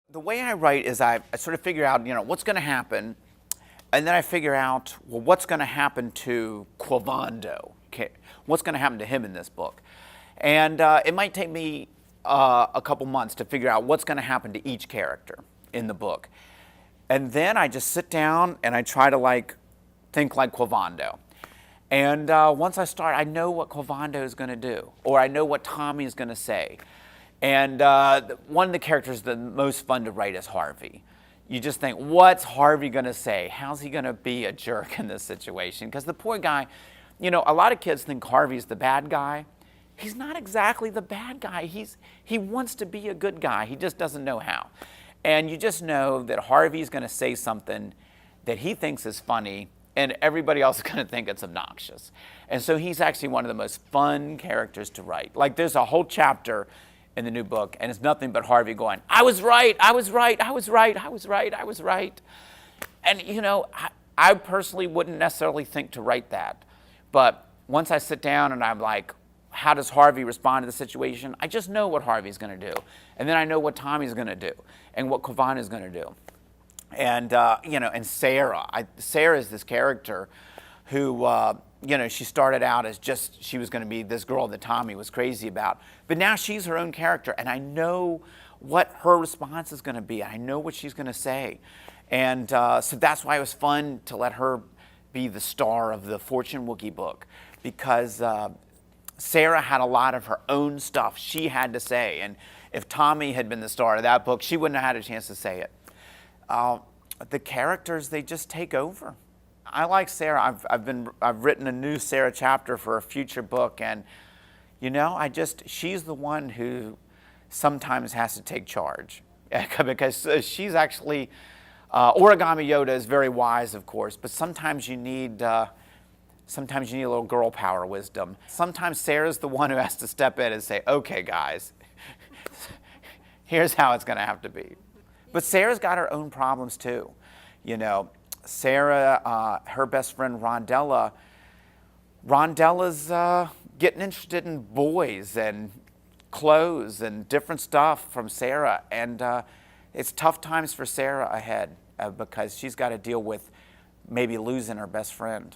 The way I write is I sort of figure out, what's going to happen, and then I figure out, well, what's going to happen to Quavando? Okay, what's going to happen to him in this book? And it might take me a couple months to figure out what's going to happen to each character in the book. And then I just sit down and I try to think like Quavando. And once I start, I know what Quavando is going to do, or I know what Tommy is going to say. And one of the characters the most fun to write is Harvey. You just think, what's Harvey going to say? How's he going to be a jerk in this situation? Because the poor guy, a lot of kids think Harvey's the bad guy. He's not exactly the bad guy. He wants to be a good guy. He just doesn't know how. And you just know that Harvey's going to say something that he thinks is funny, and everybody else is going to think it's obnoxious. And so he's actually one of the most fun characters to write. Like, there's a whole chapter in the new book, and it's nothing but Harvey going, I was right, I was right, I was right, I was right, I was right. And, I personally wouldn't necessarily think to write that. But once I sit down and I'm like, how does Harvey respond to the situation? I just know what Harvey's going to do. And then I know what Tommy's going to do and what Quavando is going to do. And, and Sarah. Sarah is this character who, she started out as she was going to be this girl that Tommy was crazy about. But now she's her own character, and I know what her response is going to be. I know what she's going to say. And so that's why it was fun to let her be the star of the Fortune Wookiee book, because Sarah had a lot of her own stuff she had to say. And if Tommy had been the star of that book, she wouldn't have had a chance to say it. The characters, they just take over. I like Sarah. I've written a new Sarah chapter for a future book, and she's the one who sometimes has to take charge because she's actually Origami Yoda is very wise, of course, but sometimes you need a little girl power wisdom. Sometimes Sarah's the one who has to step in and say, "Okay, guys, here's how it's going to have to be." But Sarah's got her own problems too, Sarah, her best friend Rondella's getting interested in boys and clothes and different stuff from Sarah. And it's tough times for Sarah ahead because she's got to deal with maybe losing her best friend.